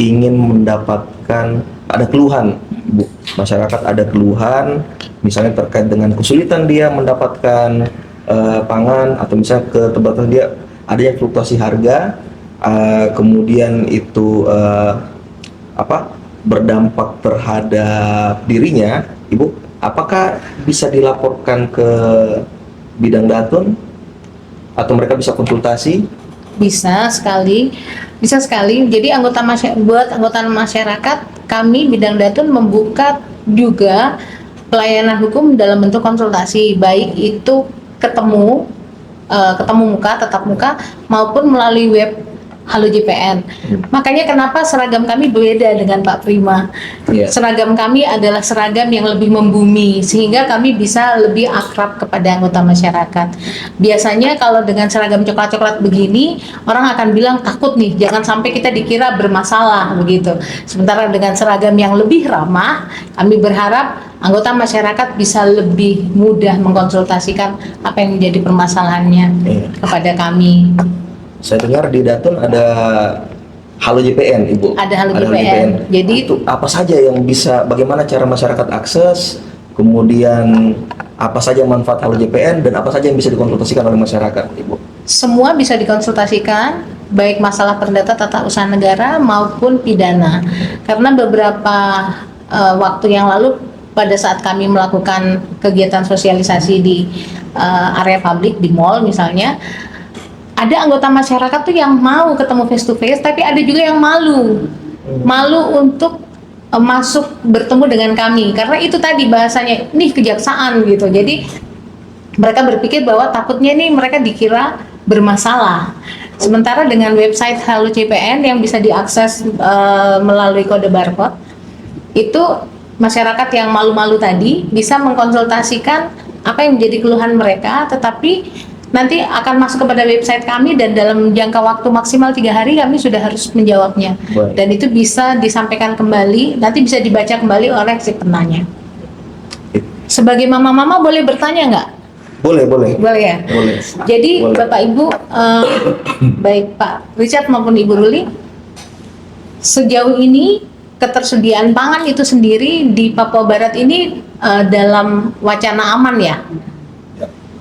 ingin mendapatkan, ada keluhan, Ibu, masyarakat ada keluhan, misalnya terkait dengan kesulitan dia mendapatkan pangan, atau misalnya keterbatasan dia adanya fluktuasi harga, kemudian itu berdampak terhadap dirinya, Ibu, apakah bisa dilaporkan ke bidang Datun atau mereka bisa konsultasi? Bisa sekali. Jadi buat anggota masyarakat, kami bidang Datun membuka juga pelayanan hukum dalam bentuk konsultasi, baik itu ketemu muka, tatap muka, maupun melalui web Halo JPN. Makanya kenapa seragam kami berbeda dengan Pak Prima. Iya. Seragam kami adalah seragam yang lebih membumi, sehingga kami bisa lebih akrab kepada anggota masyarakat. Biasanya kalau dengan seragam coklat-coklat begini, orang akan bilang takut nih, jangan sampai kita dikira bermasalah begitu. Sementara dengan seragam yang lebih ramah, kami berharap anggota masyarakat bisa lebih mudah mengkonsultasikan apa yang menjadi permasalahannya kepada kami. Saya dengar di Datun ada Halo JPN, Ibu. Ada Halo JPN. Jadi itu apa saja yang bisa, bagaimana cara masyarakat akses, kemudian apa saja manfaat Halo JPN, dan apa saja yang bisa dikonsultasikan oleh masyarakat, Ibu? semua bisa dikonsultasikan, baik masalah perdata tata usaha negara maupun pidana. Karena beberapa waktu yang lalu pada saat kami melakukan kegiatan sosialisasi di area publik, di mall misalnya, ada anggota masyarakat tuh yang mau ketemu face to face, tapi ada juga yang malu untuk masuk bertemu dengan kami, karena itu tadi bahasanya nih kejaksaan gitu. Jadi mereka berpikir bahwa takutnya nih mereka dikira bermasalah. Sementara dengan website Halo CPN yang bisa diakses melalui kode barcode, itu masyarakat yang malu-malu tadi bisa mengkonsultasikan apa yang menjadi keluhan mereka, tetapi nanti akan masuk kepada website kami dan dalam jangka waktu maksimal 3 hari kami sudah harus menjawabnya. Baik. Dan itu bisa disampaikan kembali, nanti bisa dibaca kembali oleh si penanya. Sebagai mama-mama boleh bertanya nggak? Boleh. Boleh ya? Boleh. Jadi Boleh. Bapak Ibu, baik Pak Richard maupun Ibu Ruli, sejauh ini ketersediaan pangan itu sendiri di Papua Barat ini dalam wacana aman ya?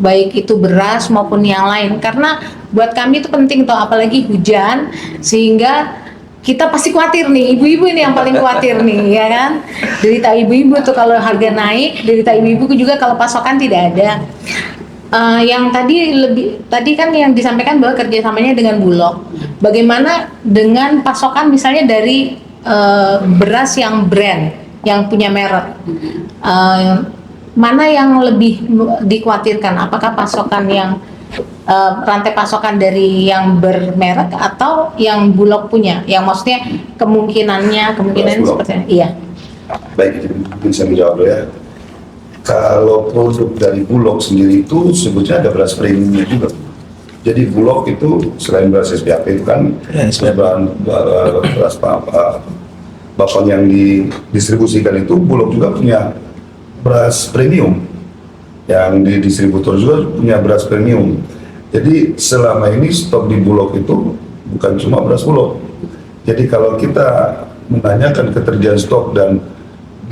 Baik itu beras maupun yang lain, karena buat kami itu penting toh, apalagi hujan, sehingga kita pasti khawatir nih, ibu-ibu ini yang paling khawatir nih, ya kan? Derita ibu-ibu tuh kalau harga naik, derita ibu-ibu juga kalau pasokan tidak ada. Yang tadi kan yang disampaikan bahwa kerjasamanya dengan Bulog. Bagaimana dengan pasokan misalnya dari beras yang brand, yang punya merek? Mana yang lebih dikhawatirkan? Apakah pasokan yang rantai pasokan dari yang bermerek atau yang Bulog punya? Yang maksudnya kemungkinan Bulog. seperti ini. Iya. Baik, jadi mungkin saya menjawab dulu ya. Kalau produk dari Bulog sendiri itu sebetulnya ada beras premiumnya juga. Jadi Bulog itu selain beras SPAP itu kan beras bakwan yang didistribusikan itu, Bulog juga punya beras premium. Yang di distributor juga punya beras premium. Jadi selama ini stok di Bulog itu bukan cuma beras Bulog. Jadi kalau kita menanyakan ketersediaan stok dan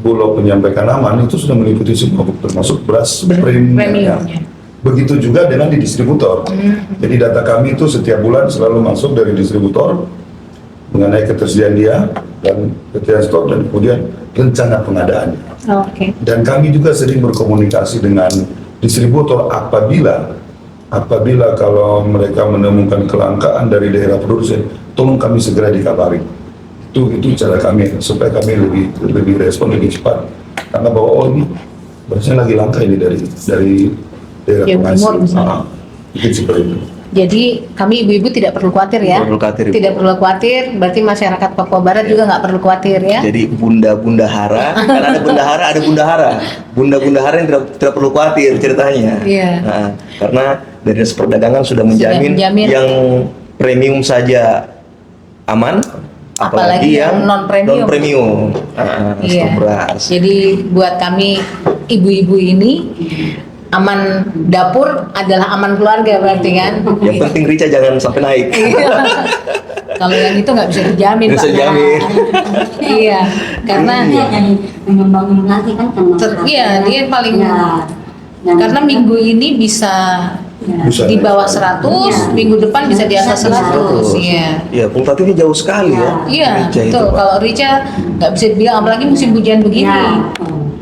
Bulog menyampaikan aman, itu sudah meliputi semua, termasuk beras premiumnya. Begitu juga dengan di distributor. Jadi data kami itu setiap bulan selalu masuk dari distributor mengenai ketersediaan dia dan ketersediaan stok dan kemudian rencana pengadaannya. Oke. Dan kami juga sering berkomunikasi dengan distributor apabila kalau mereka menemukan kelangkaan dari daerah produsen, tolong kami segera dikabari. Itu cara kami supaya kami lebih respon lebih cepat, karena bahwa ini berasnya lagi langka ini dari daerah Yang penghasil. timur misalnya. Mungkin seperti itu. Jadi kami ibu-ibu tidak perlu khawatir ya. Tidak perlu khawatir, Ibu. Tidak perlu khawatir. Berarti masyarakat Papua Barat juga nggak perlu khawatir ya. Jadi bunda hara, kan ada bundahara. Bunda-bundahara yang tidak perlu khawatir ceritanya. Iya. Nah, karena dari Dinas Perdagangan sudah menjamin yang premium saja aman, apalagi yang non-premium. Iya. Stok beras. Jadi buat kami ibu-ibu ini aman dapur adalah aman keluarga berarti kan. Yang penting Rica jangan sampai naik. Iya. Kalau yang itu nggak bisa dijamin Bisa Pak. dijamin. Iya, karena dia jadi penyumbang inflasi kan iya dia paling dan karena minggu ini bisa Bisa di bawah naik. 100, minggu depan bisa di atas 100. Iya. Iya, fluktuatifnya jauh sekali ya. Iya, Rica itu, betul. Pak. Kalau Rica nggak bisa dibilang, apalagi musim hujan begini,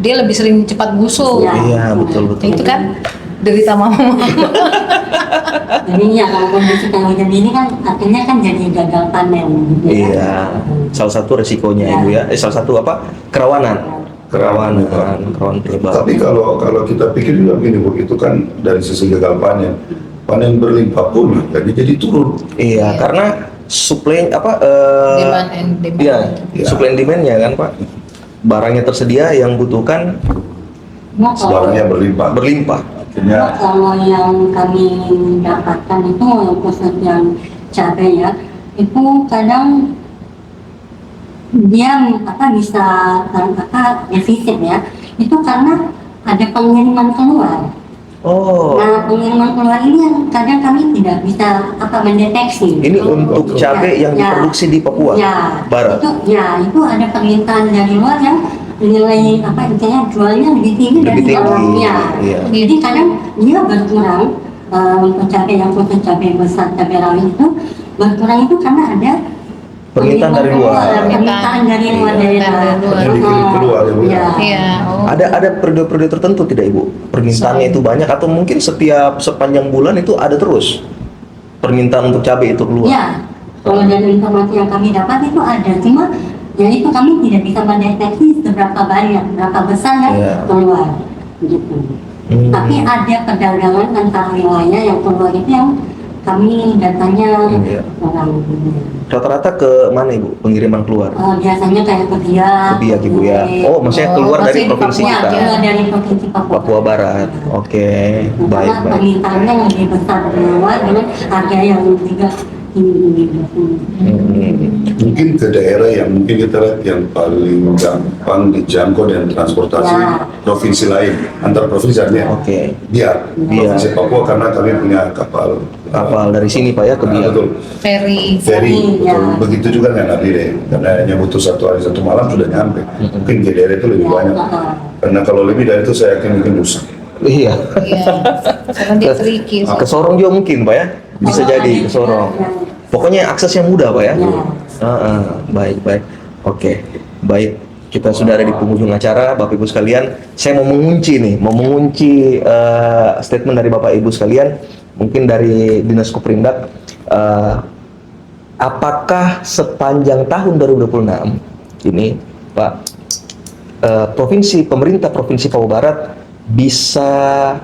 dia lebih sering cepat busuk. Iya, betul. Nah, itu kan derita mama. jadi ya kalau kondisi kayak hujan ini kan artinya kan jadi gagal panen gitu ya. Iya, salah satu resikonya Ibu ya. Salah satu apa? Kerawanan penyebab. Tapi kalau kita pikir juga begini Bu, itu kan dari sisi gagal panen berlimpah pun jadi turun. Iya, karena supply Demand and demand. Iya, Iya. supply and demand-nya kan Pak. Barangnya tersedia, yang butuhkan Nah, kalau, Barangnya berlimpah. Akhirnya kalau yang kami dapatkan itu khusus yang cabai ya, itu kadang dia bisa defisit ya, itu karena ada pengiriman keluar. oh, Nah, pengiriman keluar ini yang kadang kami tidak bisa mendeteksi. ini untuk cabai yang diproduksi di Papua Barat. Itu ada permintaan dari luar yang nilai intinya jualnya lebih tinggi dari Lebih dalam. tinggi, Ya. iya. Jadi kadang dia berkurang untuk cabai yang khusus cabai besar, cabai rawit itu berkurang itu karena ada Permintaan dari luar. Permintaan dari luar Yang dikirim keluar, ya, Bu. Iya. Oh. Ada periode-periode tertentu tidak Ibu? Permintaannya itu banyak atau mungkin sepanjang bulan itu ada terus? permintaan untuk cabai itu keluar. Ya, kalau dari informasi yang kami dapat itu ada, cuma ya itu kami tidak bisa mendeteksi seberapa banyak, berapa besar yang Iya. keluar, gitu. Tapi ada perdagangan antar wilayah yang keluar itu yang kami datanya Iya. kurang. Rata-rata ke mana Ibu pengiriman keluar? Biasanya kayak ke Biak, Ke Biak, Ibu ya. Oh, maksudnya keluar masih dari di provinsi Papua, kita. keluar dari provinsi Papua. Papua Barat. Oke, baik Karena baik. permintaannya lebih besar di luar dengan harga yang juga tinggi. Mungkin ke daerah yang mungkin kita lihat yang paling gampang dijangkau dan transportasi Ya. provinsi lain, antar provinsi artinya. Oke. Biak, Biak. provinsi Papua karena kami punya kapal. Kapal dari sini Pak ya ke Biak. Betul. Ferry. Ferry, Ya. betul. Begitu juga dengan Nabire, karena hanya butuh 1 hari 1 malam sudah nyampe. Mungkin ke daerah itu lebih Ya, banyak. Karena kalau lebih dari itu saya yakin mungkin rusak. Iya. Iya. Karena dia tricky. Ke Sorong juga mungkin Pak ya. Bisa Oh, jadi ada ke Sorong. juga, ya. Pokoknya aksesnya mudah Pak ya. Ya. Baik baik. Oke. Baik. Kita sudah ada di penghujung acara, Bapak Ibu sekalian. Saya mau mengunci nih, statement dari Bapak Ibu sekalian. Mungkin dari Dinas Koprindak. Apakah sepanjang tahun 2026 ini, Pak, pemerintah Provinsi Papua Barat bisa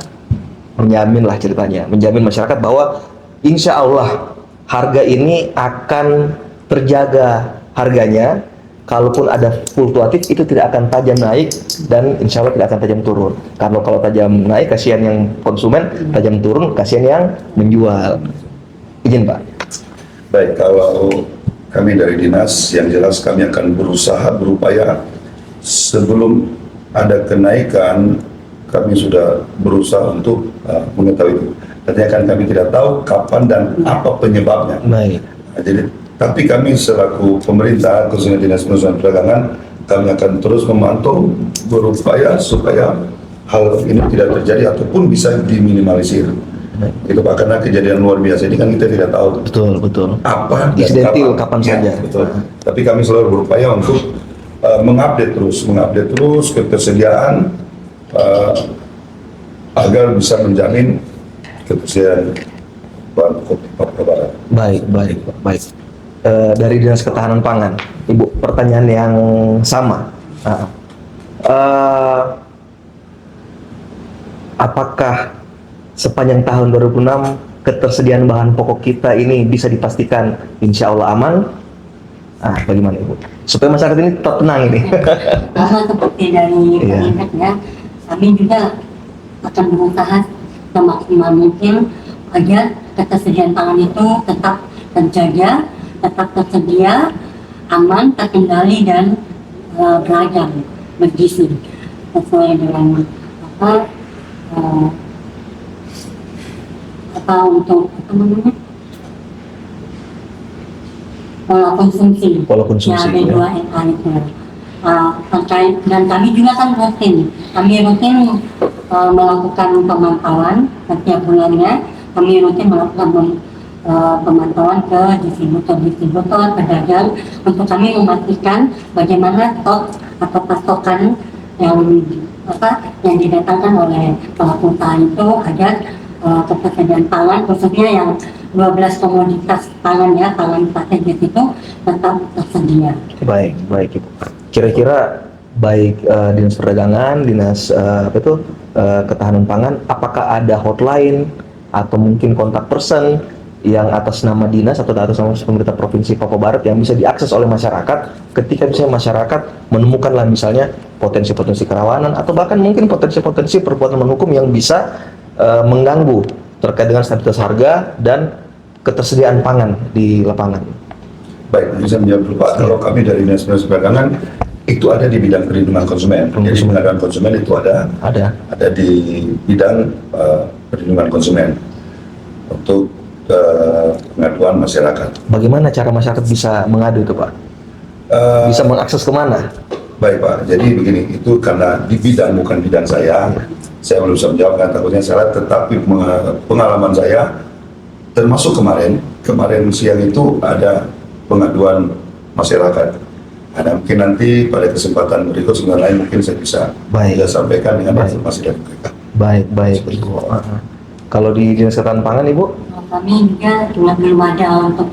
menjamin lah ceritanya, menjamin masyarakat bahwa insya Allah harga ini akan terjaga harganya, kalaupun ada fluktuatif itu tidak akan tajam naik dan insya Allah tidak akan tajam turun. Kalau tajam naik kasihan yang konsumen, tajam turun kasihan yang menjual. Izin Pak. Baik, kalau kami dari dinas yang jelas kami akan berupaya sebelum ada kenaikan kami sudah berusaha untuk mengetahui itu. Tentunya kan kami tidak tahu kapan dan apa penyebabnya. Baik. Nah, jadi tapi kami selaku pemerintah khususnya Dinas Perusahaan Perdagangan kami akan terus memantau berupaya supaya hal ini tidak terjadi ataupun bisa diminimalisir. Itu Pak, karena kejadian luar biasa ini kan kita tidak tahu Betul. apa dan Insidentil kapan Ya, saja. betul. Tapi kami selalu berupaya untuk mengupdate terus ketersediaan agar bisa menjamin ketersediaan bahan pokok di Papua Barat. Baik. Dari Dinas Ketahanan Pangan, Ibu, pertanyaan yang sama. Apakah sepanjang tahun 2006 ketersediaan bahan pokok kita ini bisa dipastikan insya Allah aman? Bagaimana Ibu? Supaya masyarakat ini tetap tenang ini. Karena seperti dari Iya. pemerintah ya, kami juga akan berusaha semaksimal mungkin agar ketersediaan pangan itu tetap terjaga, tetap tersedia, aman, terkendali dan beragam, bergizi sesuai dengan pola konsumsi. Pola konsumsi, Ya, B2MA itu. Terkait dan kami juga kan rutin melakukan pemantauan setiap bulannya. Kami rutin melakukan pemantauan ke distributor, pedagang untuk kami memastikan bagaimana stok atau pasokan yang didatangkan oleh pelaku usaha itu agar ketersediaan pangan khususnya yang 12 komoditas pangan strategis itu tetap tersedia. Baik Ibu. Kira-kira baik Dinas Perdagangan, Dinas Ketahanan Pangan, apakah ada hotline atau mungkin kontak person yang atas nama dinas atau atas nama pemerintah Provinsi Papua Barat yang bisa diakses oleh masyarakat ketika misalnya masyarakat menemukanlah misalnya potensi-potensi kerawanan atau bahkan mungkin potensi-potensi perbuatan hukum yang bisa mengganggu terkait dengan stabilitas harga dan ketersediaan pangan di lapangan. Baik, bisa menjawab dulu Pak. Kalau kami dari Dinas Perdagangan itu ada di bidang perlindungan konsumen. Jadi pengadaan konsumen itu ada di bidang perlindungan konsumen untuk pengaduan masyarakat. Bagaimana cara masyarakat bisa mengadu itu Pak? Bisa mengakses kemana? Baik Pak, jadi begini, itu karena di bidang bukan bidang saya belum bisa menjawab kan takutnya salah, tetapi pengalaman saya termasuk kemarin siang itu ada pengaduan masyarakat. Ada mungkin nanti pada kesempatan berikut sebenarnya lain mungkin saya bisa sampaikan dengan informasi dari mereka. Baik Ibu. Kalau di Dinas Ketahanan Pangan Ibu? kami juga belum ada untuk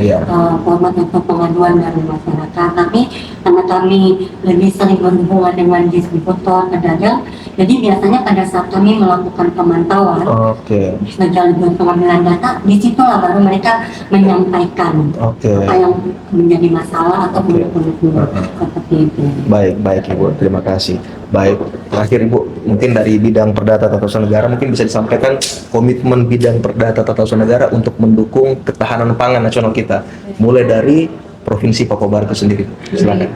Iya. format untuk pengaduan dari masyarakat. Tapi karena kami lebih sering berhubungan dengan distributor, pedagang, jadi biasanya pada saat kami melakukan pemantauan Oke. sekaligus pengambilan data, disitulah baru mereka menyampaikan Oke. apa yang menjadi masalah atau Oke. menurut seperti itu. Baik Ibu, terima kasih. Baik, terakhir Ibu, mungkin dari bidang Perdata Tata Usaha Negara mungkin bisa disampaikan komitmen bidang Perdata Tata Usaha Negara untuk mendukung ketahanan pangan nasional kita, mulai dari Provinsi Papua Barat itu sendiri. Silakan.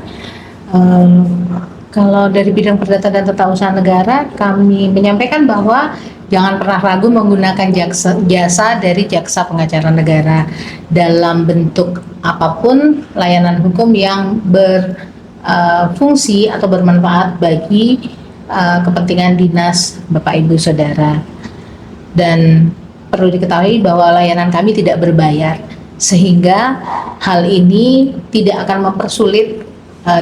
Kalau dari bidang Perdata dan Tata Usaha Negara, kami menyampaikan bahwa jangan pernah ragu menggunakan jasa dari jaksa pengacara negara dalam bentuk apapun layanan hukum yang berfungsi atau bermanfaat bagi kepentingan dinas Bapak Ibu Saudara. Dan perlu diketahui bahwa layanan kami tidak berbayar, sehingga hal ini tidak akan mempersulit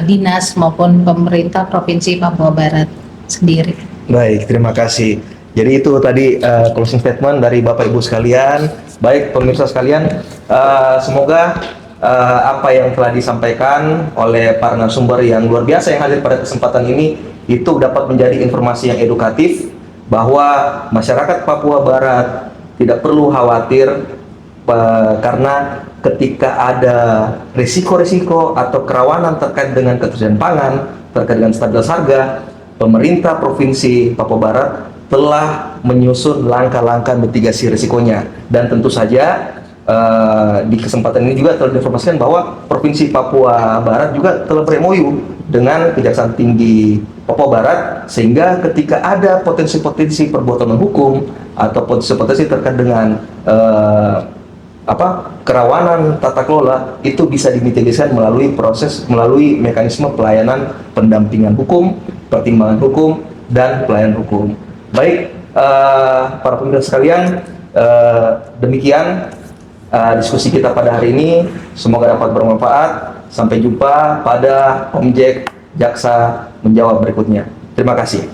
dinas maupun pemerintah Provinsi Papua Barat sendiri. Baik, terima kasih. Jadi itu tadi closing statement dari Bapak Ibu sekalian. Baik pemirsa sekalian, semoga apa yang telah disampaikan oleh para narasumber yang luar biasa yang hadir pada kesempatan ini itu dapat menjadi informasi yang edukatif bahwa masyarakat Papua Barat tidak perlu khawatir karena ketika ada risiko-risiko atau kerawanan terkait dengan ketersediaan pangan, terkait dengan stabilitas harga, pemerintah Provinsi Papua Barat telah menyusun langkah-langkah mitigasi risikonya. Dan tentu saja di kesempatan ini juga telah diinformasikan bahwa Provinsi Papua Barat juga telah ber-MOU dengan Kejaksaan Tinggi Papua Barat, sehingga ketika ada potensi-potensi perbuatan hukum atau potensi-potensi terkait dengan kerawanan tata kelola itu bisa dimitigasikan melalui mekanisme pelayanan pendampingan hukum, pertimbangan hukum, dan pelayanan hukum. Baik, para pemirsa sekalian, demikian diskusi kita pada hari ini. Semoga dapat bermanfaat. Sampai jumpa pada Komjek Jaksa Menjawab berikutnya. Terima kasih.